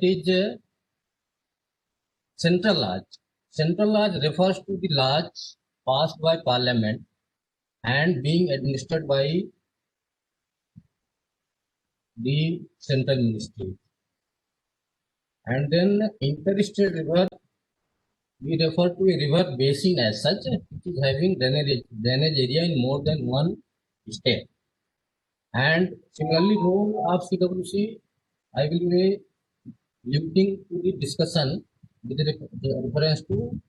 is central laws. Central laws refers to the laws passed by Parliament and being administered by the central ministry. And then interstate river, we refer to a river basin as such, which is having drainage area in more than one state. And similarly, role of CWC, I will be limiting to the discussion with reference to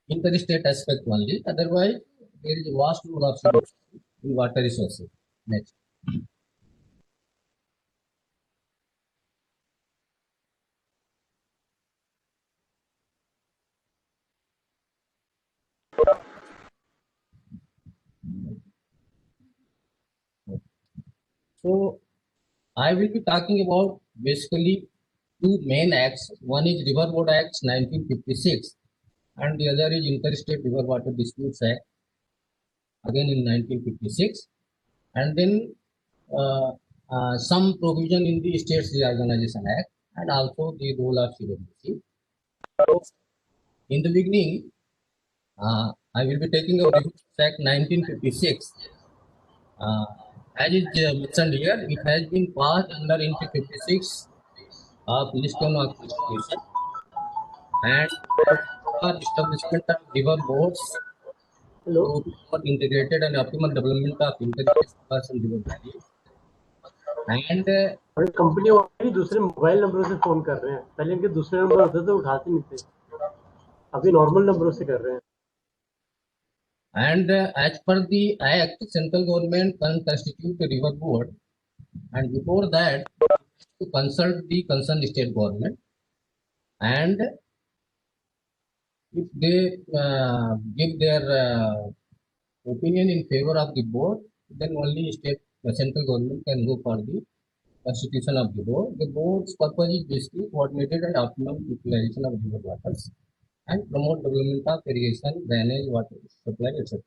interstate aspect only. Otherwise, there is a vast role of CWC in water resources. Next. So, I will be talking about basically two main acts. One is River Board Act 1956 and the other is Interstate River Water Disputes Act, again in 1956. And then some provision in the States Reorganization Act and also the role of CWC. So, in the beginning, I will be taking up River Act 1956. As is mentioned here, it has been passed under 1956 of Lisbon Constitution and for establishment of river boards for integrated and optimal development of integrated rivers and river valleys. And company वाले दूसरे mobile नंबरों से phone कर रहे हैं, पहले इनके दूसरे नंबर होते थे उठाते नहीं थे, अभी नॉर्मल नंबरों से कर रहे हैं. And as per the Act, central government can constitute a river board, and before that, to consult the concerned state government, and if they give their opinion in favor of the board, then only central government can go for the constitution of the board. The board's purpose is basically coordinated and optimum utilization of river waters and promote development of irrigation, drainage, water supply, etc.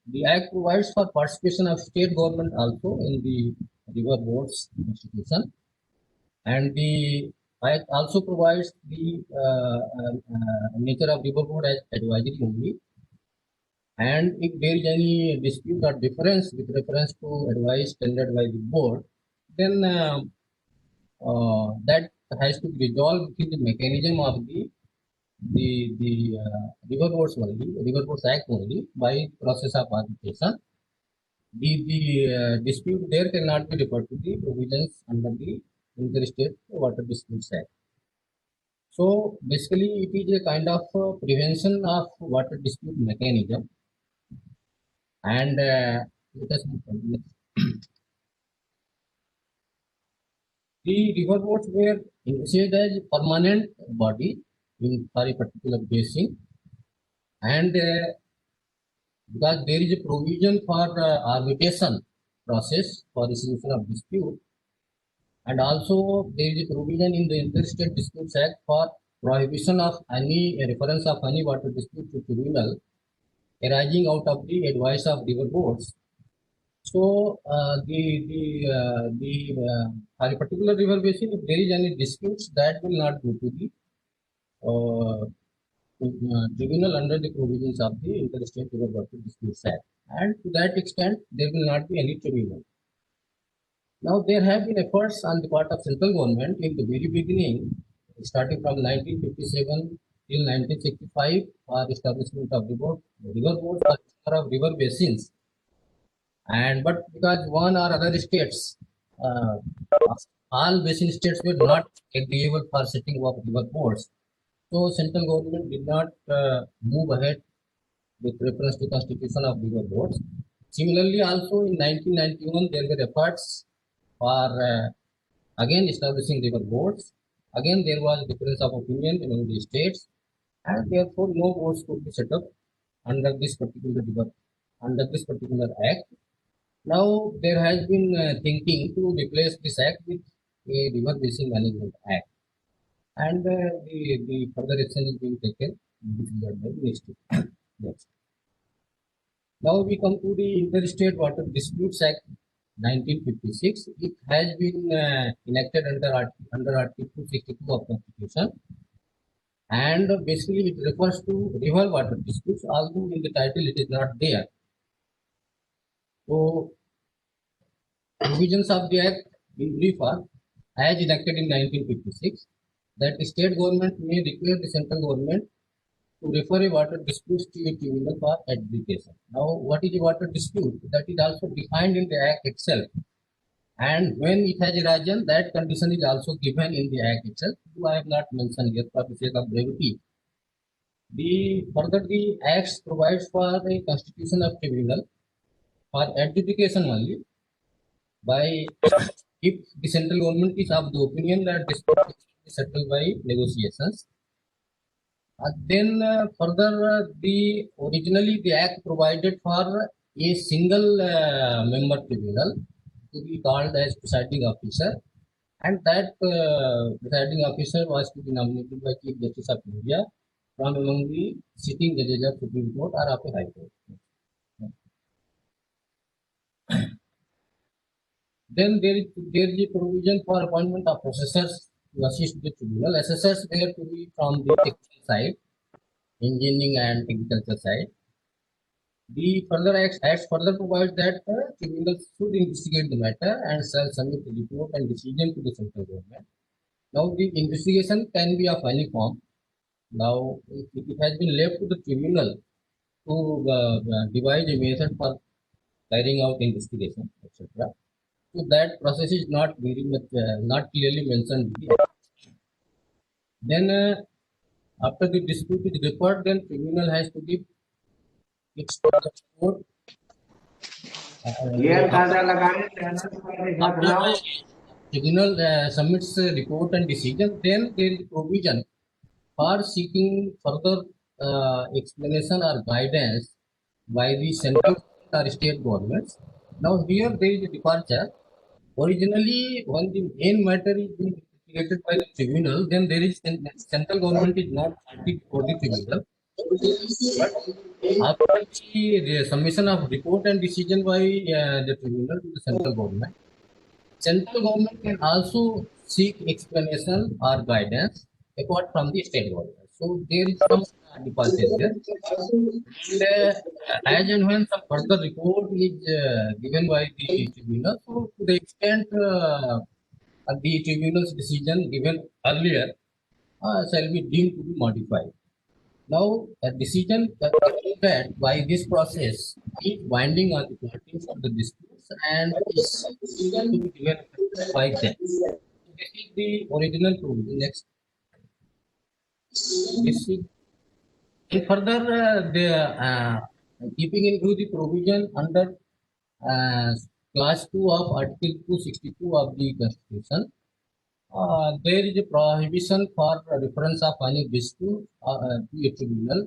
The Act provides for participation of state government also in the river boards institution, and the Act also provides the nature of river board as advisory only. And if there is any dispute or difference with reference to advice tendered by the board, then that has to be resolved within the mechanism of the River Boards only, River Boards Act only, by process of arbitration. The dispute there cannot be referred to the provisions under the Interstate Water Disputes Act. So basically, it is a kind of prevention of water dispute mechanism. And let us move on. The river boards were initiated as permanent body for a particular basin, and because there is a provision for arbitration process for resolution of dispute, and also there is a provision in the Interstate Disputes Act for prohibition of any reference of any water dispute to tribunal arising out of the advice of river boards. So for a particular river basin, if there is any disputes, that will not go to the tribunal under the provisions of the Interstate River Water Disputes Act, and to that extent there will not be any tribunal. Now there have been efforts on the part of central government in the very beginning, starting from 1957 till 1965, for establishment of river boards of river basins. And but because one or other states, all basin states were not agreeable for setting up river boards, so central government did not move ahead with reference to constitution of river boards. Similarly, also in 1991 there were efforts for again establishing river boards. Again there was difference of opinion among the states, and therefore no boards could be set up under this particular act. Now there has been thinking to replace this act with a river basin management act, and the further action is being taken in this regard by the ministry. Next. Now we come to the Interstate Water Disputes Act 1956. It has been enacted under Article 262 of Constitution, and basically it refers to river water disputes, although in the title it is not there. So provisions of the Act in brief are, as enacted in 1956, that the state government may require the central government to refer a water dispute to a tribunal for adjudication. Now, what is a water dispute? That is also defined in the Act itself. And when it has arisen, that condition is also given in the Act itself. I have not mentioned here for the sake of brevity. Further, the Act provides for the constitution of tribunal for adjudication only by if the central government is of the opinion that dispute is settled by negotiations. Then further, the originally the Act provided for a single member tribunal to be called as presiding officer, and that presiding officer was to be nominated by Chief Justice of India from among the sitting judges of Supreme Court or of a High Court. Then there is a provision for appointment of assessors to assist the tribunal. Assessors were to be from the technical side, engineering and agriculture side. The further Act further provides that tribunal should investigate the matter and shall submit the report and decision to the central government. Now, the investigation can be of any form. Now, it has been left to the tribunal to devise a method for carrying out investigation, etc. So that process is not very much not clearly mentioned. Then, after the dispute is referred, then tribunal has to give its report. Tribunal submits a report and decision. Then there is provision for seeking further explanation or guidance by the central or state governments. Now here there is a departure. Originally, when the main matter is being investigated by the tribunal, then there is central government is not party for the tribunal. But after the submission of report and decision by the tribunal to the central government can also seek explanation or guidance apart from the state government. So there is some departure there. And as and when some further report is given by the tribunal, so to the extent the tribunal's decision given earlier shall be deemed to be modified. Now, a decision that by this process is binding on the parties of the disputes and is to be given by them. This is the original provision. Next. This is and further keeping in view the provision under class 2 of Article 262 of the Constitution, there is a prohibition for reference of any dispute to a tribunal,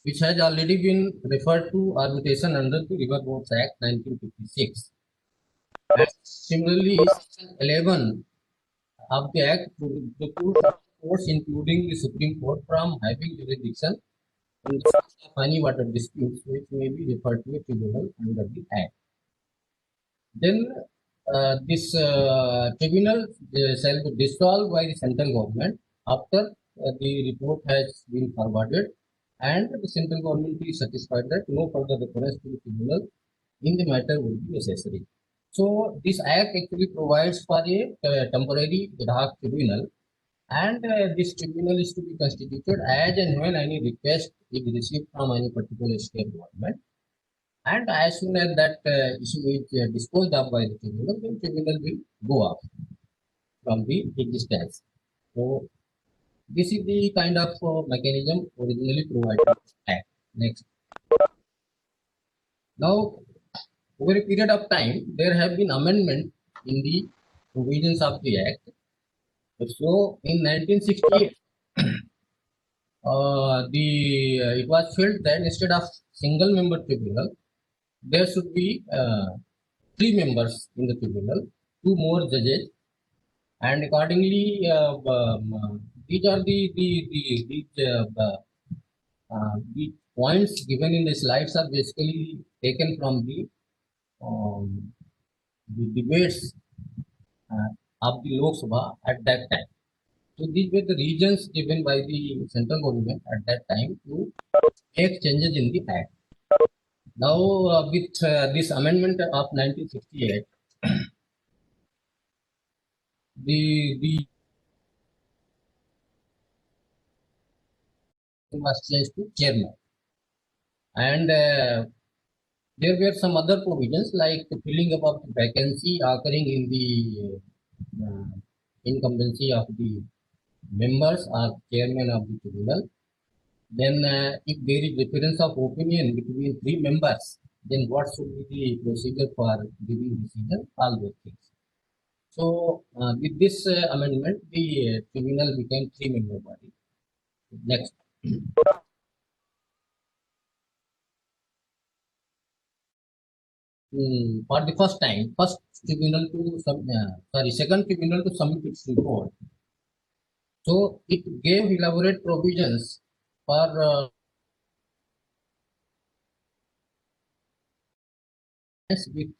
which has already been referred to arbitration under the River Boards Act 1956. And similarly, Section 11 of the Act precludes courts, including the Supreme Court, from having jurisdiction in any water disputes which may be referred to a tribunal under the Act. Then this tribunal shall be dissolved by the central government after the report has been forwarded and the central government is satisfied that no further reference to the tribunal in the matter will be necessary. So this Act actually provides for a temporary ad hoc tribunal, and this tribunal is to be constituted as and when any request is received from any particular state government. And as soon as that issue is disposed of by the tribunal, then tribunal will go off from the existence. So this is the kind of mechanism originally provided in the Act. Next. Now, over a period of time, there have been amendments in the provisions of the Act. So in 1968, it was felt that instead of single member tribunal, there should be 3 members in the tribunal, 2 more judges, and accordingly, these are the points given in the slides are basically taken from the the debates of the Lok Sabha at that time. So these were the reasons given by the central government at that time to make changes in the act. Now, with this amendment of 1968, the was changed to chairman, and there were some other provisions like the filling up of the vacancy occurring in the uh, incumbency of the members or chairman of the tribunal. Then, if there is difference of opinion between three members, then what should be the procedure for giving decision? All those things. So, with this amendment, the tribunal became three-member body. Next. For the first time, second tribunal to submit its report. So it gave elaborate provisions for with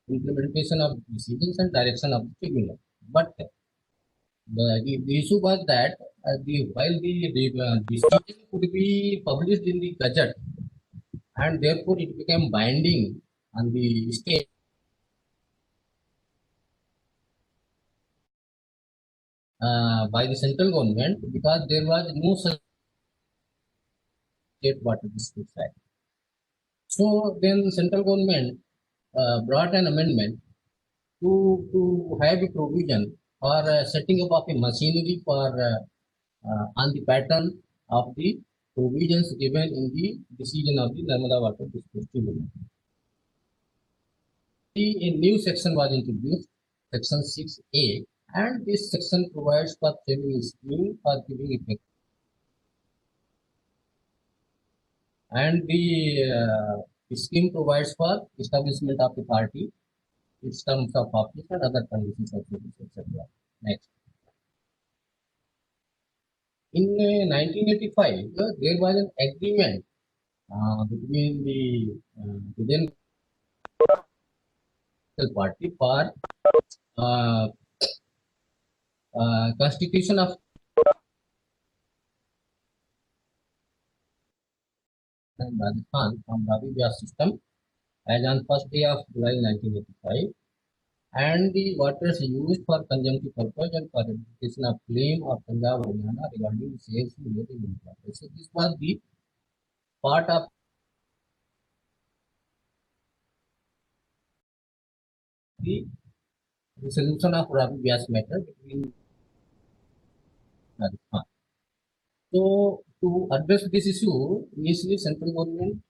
implementation of decisions and direction of the tribunal. But the issue was that while the decision could be published in the Gazette, and therefore it became binding on the state by the central government, because there was no such state water disputes act. So then central government brought an amendment to have a provision for setting up of a machinery for on the pattern of the provisions given in the decision of the Narmada Water Dispute Tribunal. A new section was introduced, section 6A, and this section provides for framing a scheme for giving effect. And the scheme provides for establishment of the party, its terms of office, and other conditions of service, etc. Next. In 1985, there was an agreement between the then party for uh, constitution of Rajasthan from Ravi Vyas system as on first day of July 1985, and the waters used for conjunctive purpose and for identification of claim of Punjab Haryana regarding sales related in water. So this was the part of the resolution of Ravi Vyas matter between Rajasthan. So to address this issue, initially central government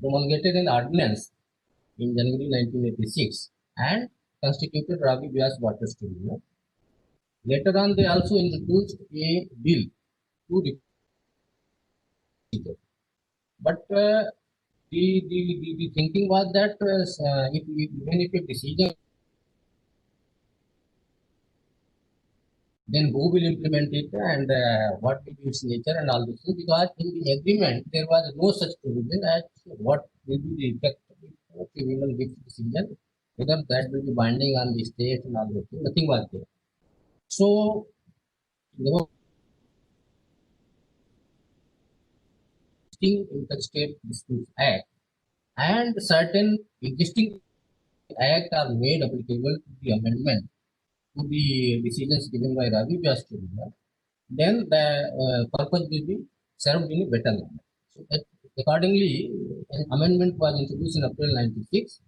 promulgated an ordinance in January 1986 and constituted Ravi Vyas Water Tribunal. Later on, they also introduced a bill to repeal it. But the thinking was that even if a decision, then who will implement it and what will be its nature and all this thing, because in the agreement there was no such provision as what will be the effect of the tribunal gives decision, whether that will be binding on the state and all those things. Nothing was there. So there was Interstate Disputes Act, and certain existing act are made applicable to the amendment to the decisions given by Ravi Vyas Tribunal, then the purpose will be served in a better manner. So accordingly, an amendment was introduced in April 1986,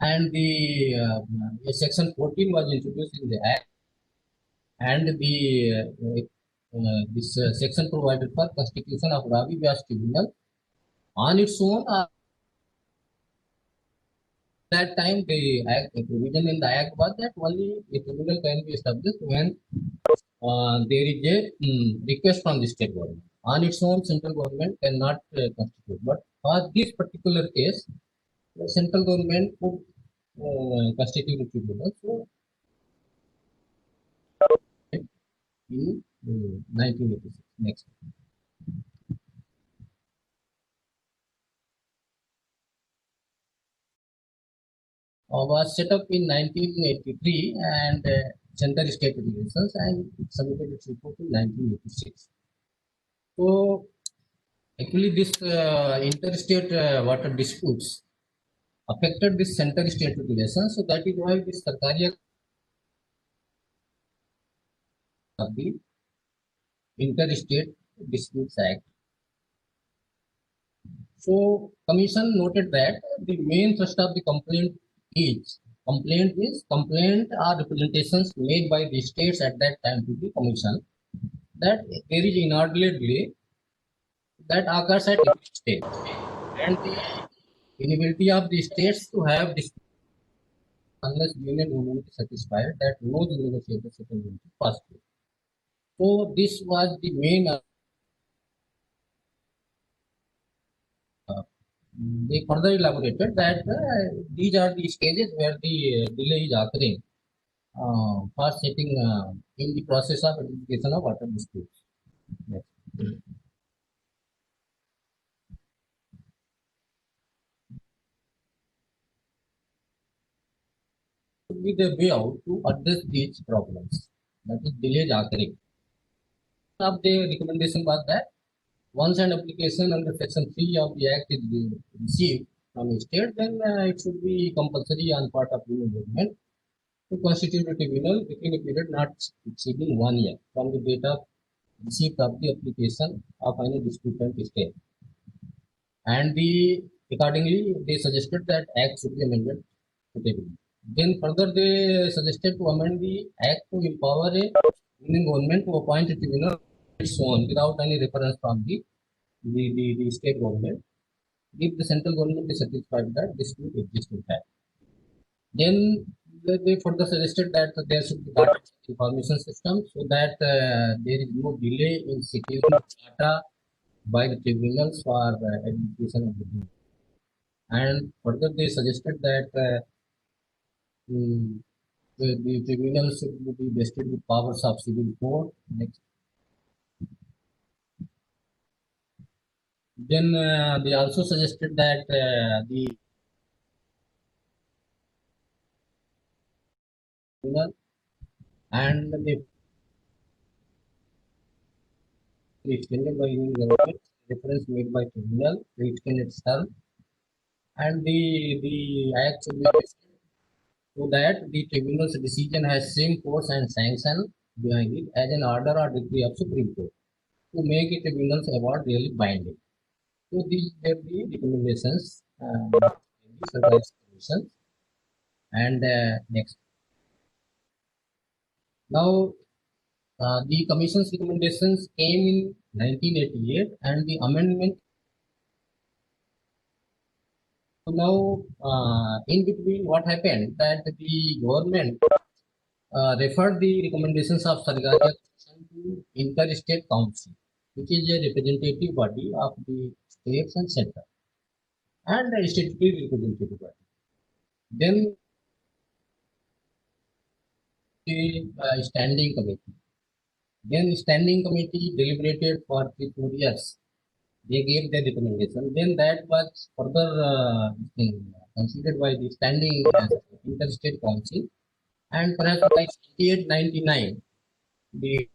and the section 14 was introduced in the act, and this section provided for constitution of Ravi Vyas Tribunal on its own. That time, the provision in the act was that only a tribunal can be established when there is a request from the state government. On its own, central government cannot constitute. But for this particular case, the central government could constitute a tribunal. So, in 1986, next. was set up in 1983 and center-state relations, and it submitted its report in 1986. So actually, this interstate water disputes affected this center-state relations. So that is why this Sarkaria of the Interstate Disputes Act. So commission noted that the main thrust of the complaint are representations made by the states at that time to the commission that there is inordinate delay that occurs at each state, and the inability of the states to have this unless union government is satisfied that no negotiated settlement is possible. So this was the main. They further elaborated that these are the stages where the delay is occurring for setting in the process of identification of water disputes. Yes. Would be the way out to address these problems, that is delays occurring. Of the recommendation was that once an application under section 3 of the act is received from a state, then it should be compulsory on part of union government to constitute a tribunal within a period not exceeding 1 year from the date of receipt of the application of any disputant state. And accordingly, they suggested that act should be amended suitably. Then further, they suggested to amend the act to empower a union government to appoint a tribunal its own without any reference from the state government if the central government is satisfied that dispute exists in fact. Then they further suggested that there should be data information system so that there is no delay in securing data by the tribunals for identification of the bill. And further, they suggested that the tribunals should be vested with powers of civil court. Next. Then they also suggested that the tribunal and the extended by union government, reference made by tribunal to extend its term, and the act should be vested so that the tribunal's decision has same force and sanction behind it as an order or decree of Supreme Court to make a tribunal's award really binding. So these were the recommendations in the Sarkari Commission. And next. Now, the Commission's recommendations came in 1988 and the amendment. So now, in between, what happened that the government referred the recommendations of Sarkari Commission to Interstate Council, which is a representative body of the states and center, and a statutory representative body. Then the standing committee. Then standing committee deliberated for 3-4 years. They gave their recommendation. Then that was further considered by the standing interstate council, and perhaps by 98-99, the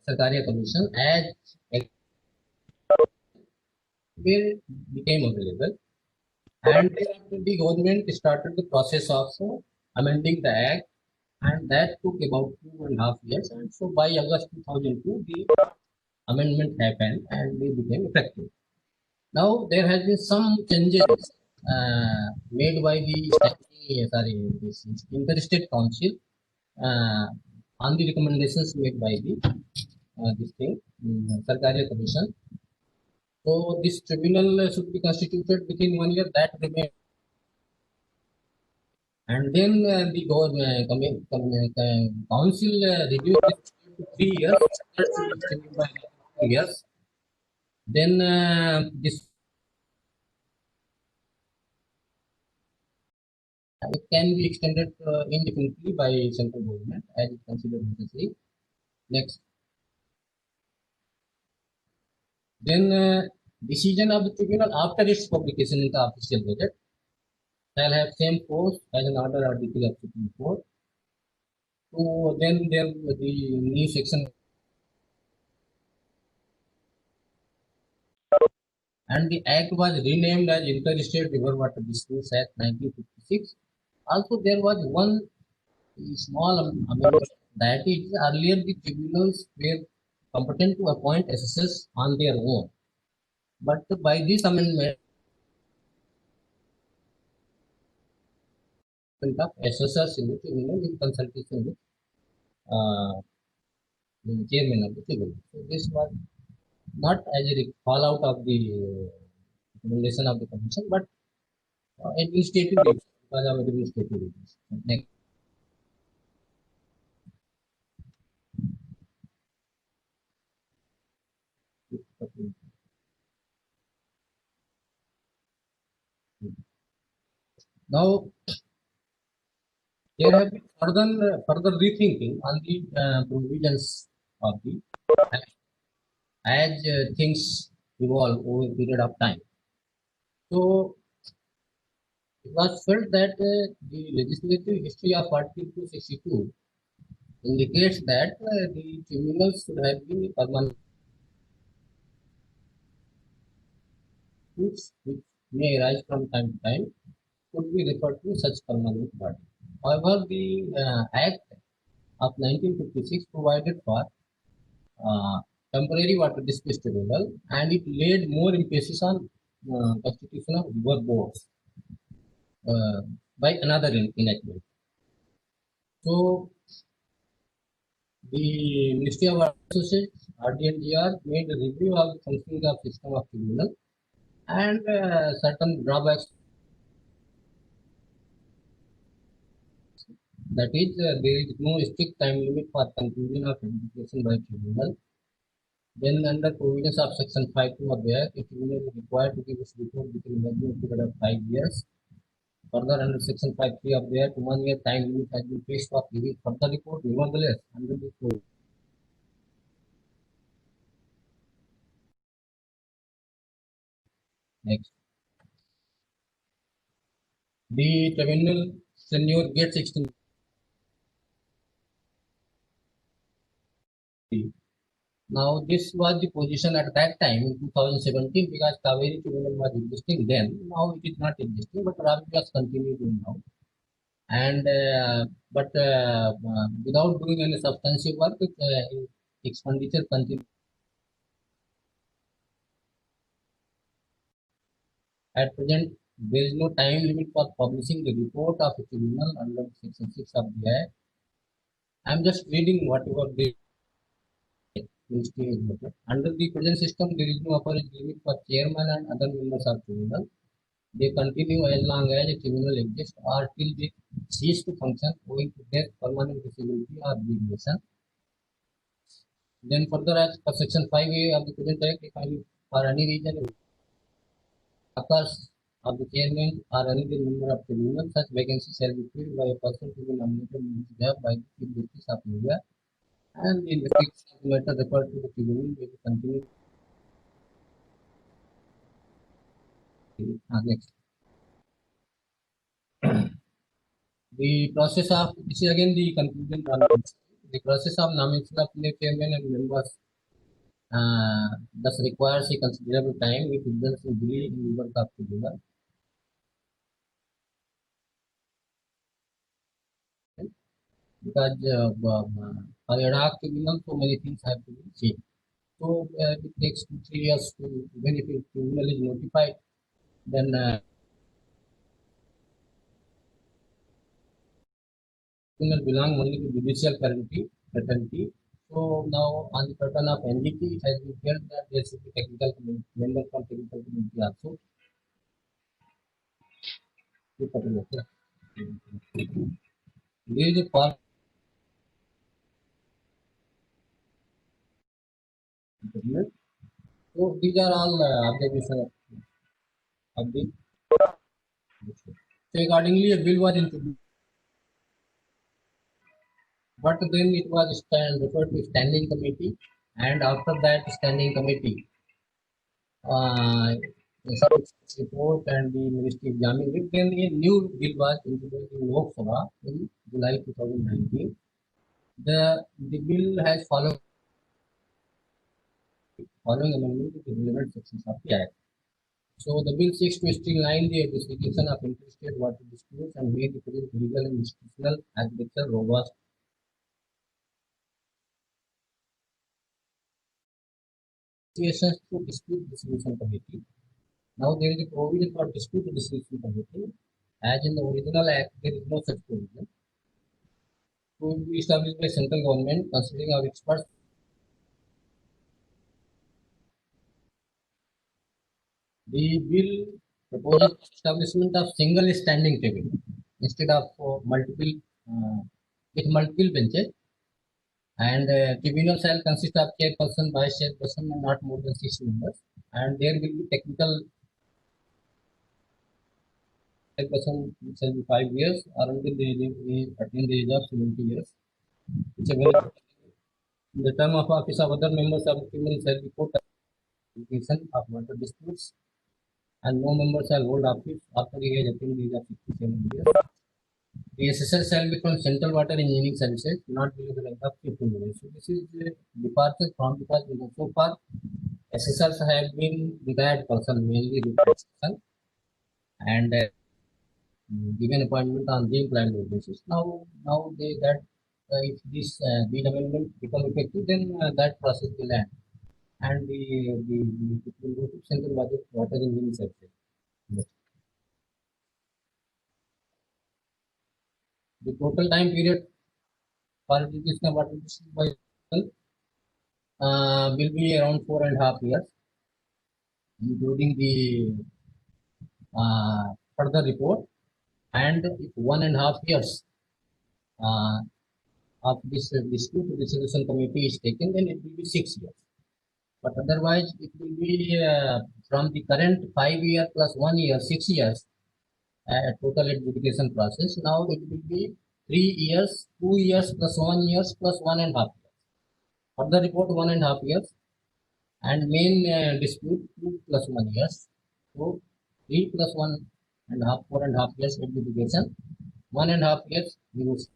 Sarkaria Commission as became available, and thereafter the government started the process of amending the act, and that took about 2.5 years. And so by August 2002, the amendment happened and they became effective. Now there has been some changes made by this interstate council on the recommendations made by the Sarkaria Commission. So this tribunal should be constituted within 1 year. That remains. And then the council reviewed this to 3 years, extended by 2 years. Then this it can be extended indefinitely by central government as it considered necessary. Next. Then Decision of the tribunal after its publication in the official gazette shall have same force as an order or decree of Supreme Court. So then there the new section, and the act was renamed as Interstate River Water Disputes Act 1956. Also, there was one small amendment, that is, earlier the tribunals were competent to appoint assessors on their own. But by this amendment of assessors in the tribunal in consultation with the chairman of the tribunal. So this was not as a fallout of the recommendation of the commission, but administrative reasons, because of administrative reasons. Next. Now, there have been further rethinking on the provisions of the act as things evolve over a period of time. So, it was felt that the legislative history of Article 262 indicates that the tribunals should have been permanent, which may arise from time to time, could be referred to such permanent body. However, the Act of 1956 provided for temporary water dispute tribunal, and it laid more emphasis on constitution of river boards by another enactment. So, the Ministry of Water Resources, RDNDR, made a review of the functioning of system of tribunal, and certain drawbacks. That is, there is no strict time limit for conclusion of adjudication by tribunal. Then, under provisions of Section 5(2) of the Act, a tribunal is required to give its report within a maximum period of 5 years. Further, under Section 5(3) of the Act, 1 year time limit has been fixed for giving further report. Nevertheless, under the code, next, the tribunal tenure gets extended. Now, this was the position at that time in 2017, because Kaveri Tribunal was existing then. Now it is not existing, but Ravi was continuing now. And without doing any substantive work, expenditure continues. At present, there is no time limit for publishing the report of a tribunal under Section 6 of the Act. I am just reading whatever the ministry is noted. Under the present system, there is no upper age limit for chairman and other members of tribunal. They continue as long as a tribunal exists or till they cease to function owing to death, permanent disability, or resignation. Then further, as per Section 5A of the present Act, if for any reason occurs of the chairman or any other member of tribunal, such vacancy shall be filled by a person to be nominated in his behalf by the Chief Justice of India, and the investigation of the matter referred to the tribunal will continue. Next. The process of, this is again the conclusion. The process of nomination of new chairman and members thus requires a considerable time, which results in delay in the work of tribunal. Because for ad hoc tribunal, so many things have to be changed. So it takes 2-3 years to, when if a tribunal is notified, then tribunal belong only to judicial fraternity. So now on the pattern of NGT, it has been felt that there should be technical committee, member from technical committee also. There is a part. So these are all observations of the. So accordingly, a bill was introduced, but then it was referred to standing committee, and after that standing committee the Service report and the Ministry examining it. Then a new bill was introduced in Lok Sabha in July 2019. The bill has following amendment to the relevant sections of the Act. So the bill seeks to streamline the investigation of interstate water disputes and make the present legal and institutional architecture robust. Investigations to dispute resolution committee. Now there is a provision for dispute resolution committee. As in the original act, there is no such provision. To be established by central government, considering of experts. The bill proposes establishment of single standing table instead of with multiple benches, and tribunal shall consist of chairperson, vice chairperson, and not more than 6 members. And there will be technical chairperson shall be 5 years or until they attain the age of 70 years. It's a very the term of office of other members of the tribunal shall be court of water disputes, and no member shall hold office after he has attained the age of 67 years. The SSL shall be from Central Water Engineering Services, not below the rank of 15 years. So this is a departure from, because so far SSLs have been retired person, mainly retired person, and given appointment on the employment basis. Now they that if this bill amendment become effective, then that process will end, and it will go to Central Water Engineering Services. Yes. The total time period for educational water district by will be around 4.5 years, including the further report, and if 1.5 years of this dispute resolution committee is taken, then it will be 6 years. But otherwise, it will be from the current 5 year plus 1 year, 6 years total adjudication process. Now it will be 3 years, 2 years plus 1 years plus 1.5 years. Further report 1.5 years, and main dispute 2 plus 1 years. So 3 plus 1.5, 4.5 years adjudication, 1.5 years negotiation.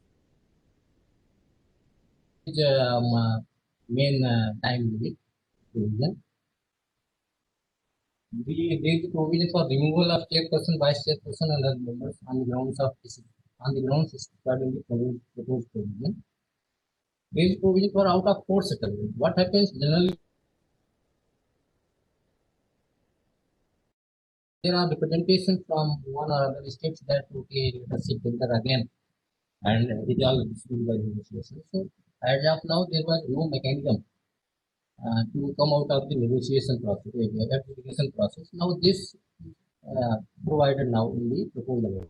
Main time limit provision. There is a provision for removal of chairperson, vice chairperson, and other members on the grounds described in the proposed provision. There is provision for out of court settlement. What happens generally? There are representations from one or other states that okay, let us sit together again and resolve the dispute by negotiation. So as of now, there was no mechanism to come out of the negotiation process, application process. Now this provided now in the proposal.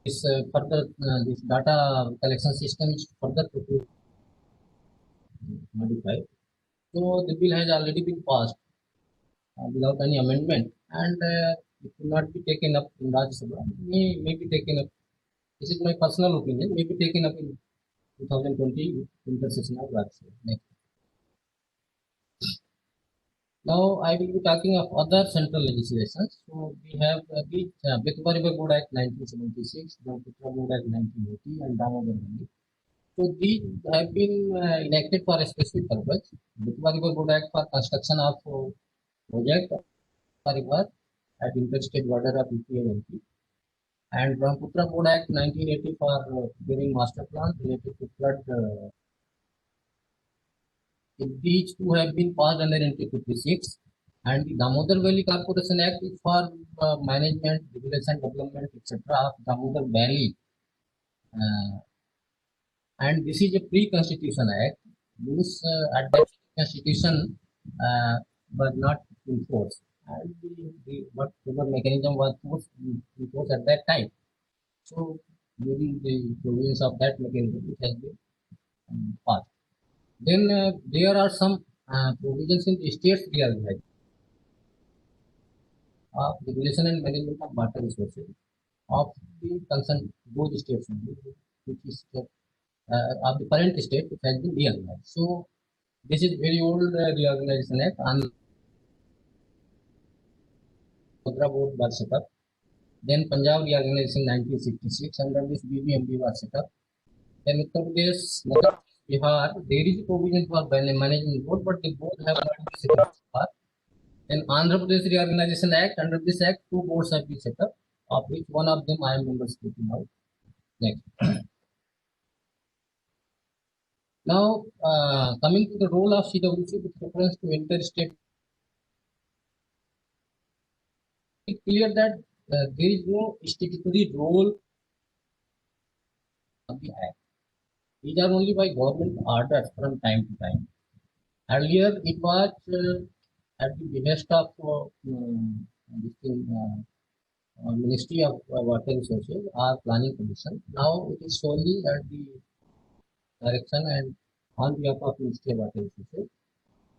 This further this data collection system is further proposed modified. So the bill has already been passed without any amendment, and it will not be taken up in Rajya Sabha. May be taken up. This is my personal opinion. May be taken up in 2020 winter session of Rajya Sabha. Next. Now I will be talking of other central legislations. So we have the Betwa River Board Act 1976, the Putra Board Act 1980, and Damodar Valley. So these have been enacted for a specific purpose. Betwa River Board Act for construction of project river at interstate border of UP and MP, and Brahmaputra Board Act 1980 for preparing master plan related to flood. These two have been passed under NT 56, and the Damodar Valley Corporation Act is for management, regulation, development, etc. of Damodar Valley, and this is a pre-constitution act. This at that constitution was not enforced, and whatever mechanism was enforced at that time. So using the provisions of that mechanism, it has been passed. Then there are some provisions in the states reorganization of regulation and management of water resources of the concerned both states, which is of the current state, it has been reorganized. So This is very old Reorganization Act. Andhra Board was set up. Then Punjab Reorganization 1966, under this BBMP was set up. Then Uttar Pradesh, Madhya Pradesh, Bihar, there is a provision for management board, but they both have not been set up so far. Then Andhra Pradesh Reorganization Act, under this act, two boards have been set up, of which one of them I am member speaking now. Next. Now, coming to the role of CWC with reference to interstate, it's clear that there is no statutory role of the act. These are only by government orders from time to time. Earlier, it was at the behest of this thing, Ministry of Water Resources or Planning Commission. Now it is solely at the direction and on behalf of Ministry of Water Resources.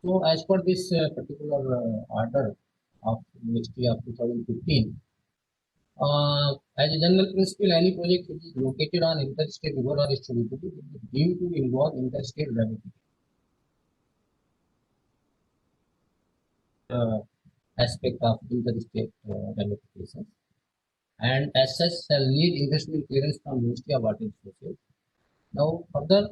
So as per this particular order of Ministry of 2015, as a general principle, any project which is located on interstate river or tributary is deemed to involve interstate ramifications. Aspect of interstate ramifications, and as such shall need investment clearance from Ministry of Water Resources. Now, further,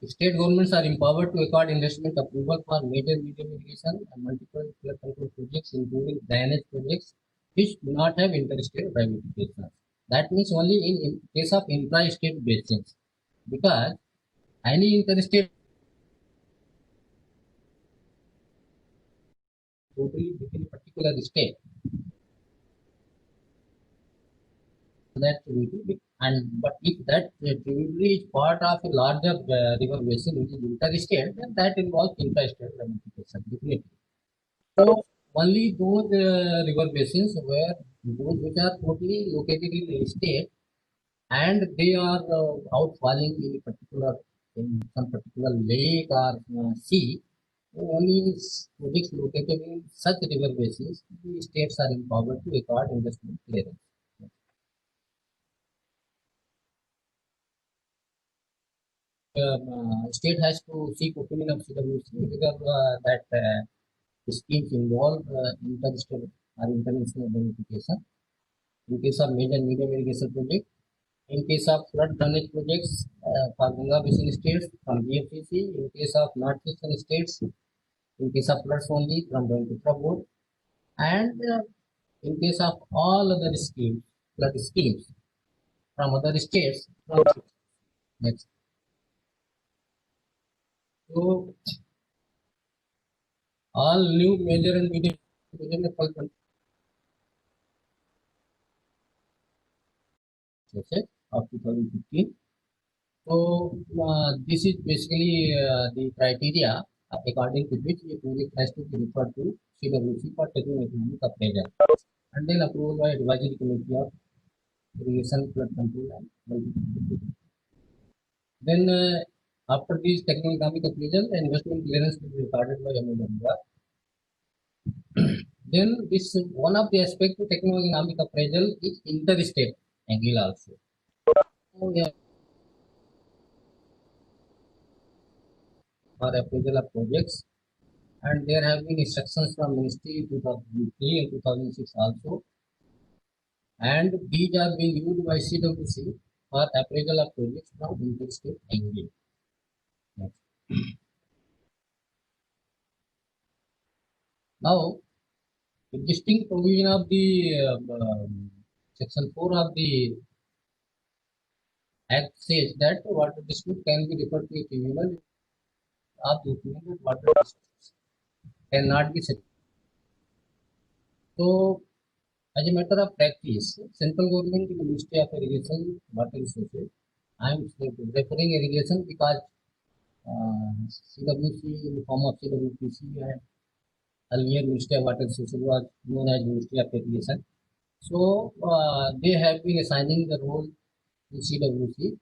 state governments are empowered to accord investment approval for major medium irrigation and multiple flood control projects, including drainage projects, which do not have interstate ramifications. That means only in case of intra-state basins, because any interstate totally within a particular state, that tributary, and but if that tributary is part of a larger river basin which is interstate, then that involves intra-state ramification definitely. So only those river basins where those which are totally located in a state and they are outfalling in a particular in some particular lake or sea, only projects located in such river basins, the states are empowered to accord investment clearance. State has to seek opinion of CWC whether that schemes involve interstate or international beneficiation. In case of major medium irrigation project, in case of flood drainage projects for Ganga Basin states from BFCC, in case of northeastern states, in case of floods only from Brahmaputra board, and in case of all other schemes, flood schemes from other states. From next. So all new major and medium of 2015. So this is basically the criteria according to which a project has to be referred to CWC for techno-economic appraisal and then approval by advisory committee of irrigation, flood control and multi. Then after this techno-economic appraisal, the investment clearance will be recorded by MOW. Then this one of the aspects of techno-economic appraisal is interstate angle also. So, yeah, for appraisal of projects, and there have been instructions from Ministry 2003 and 2006 also, and these are being used by CWC for appraisal of projects from interstate angle. Next. Now, existing provision of the section 4 of the Act says that water dispute can be referred to a tribunal of the opinion that water disputes cannot be settled. So, as a matter of practice, central government, the Ministry of Irrigation, Water Resources, I am referring irrigation because CWC in the form of CWPC and earlier Ministry of Water Resources was known as Ministry of Irrigation. So they have been assigning the role to CWC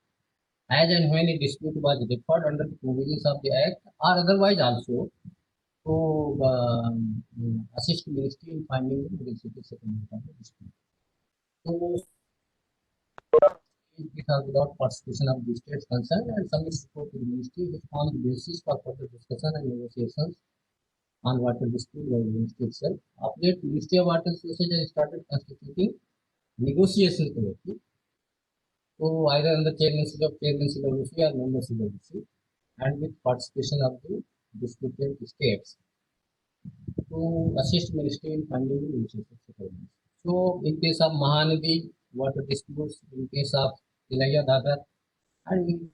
as and when a dispute was referred under the provisions of the Act or otherwise also to assist Ministry in finding the necessary settlement of the dispute. So it has without participation of the states concerned and submits report to the ministry which on the basis for further discussion and negotiations on water dispute by the ministry itself. Update Ministry of Water Resources has started constituting negotiation committee. So either under chairman CWC or member CWC and with participation of the disputed states to assist ministry in finding the resources settlements. So in case of Mahanadi water disputes, in case of Ilaya Dadar and in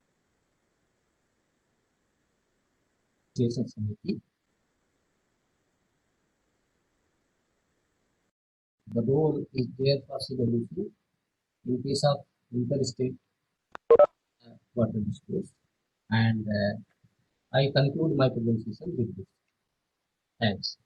negotiation committee, the role is there for CWC in case of interstate water disputes. And I conclude my presentation with this. Thanks.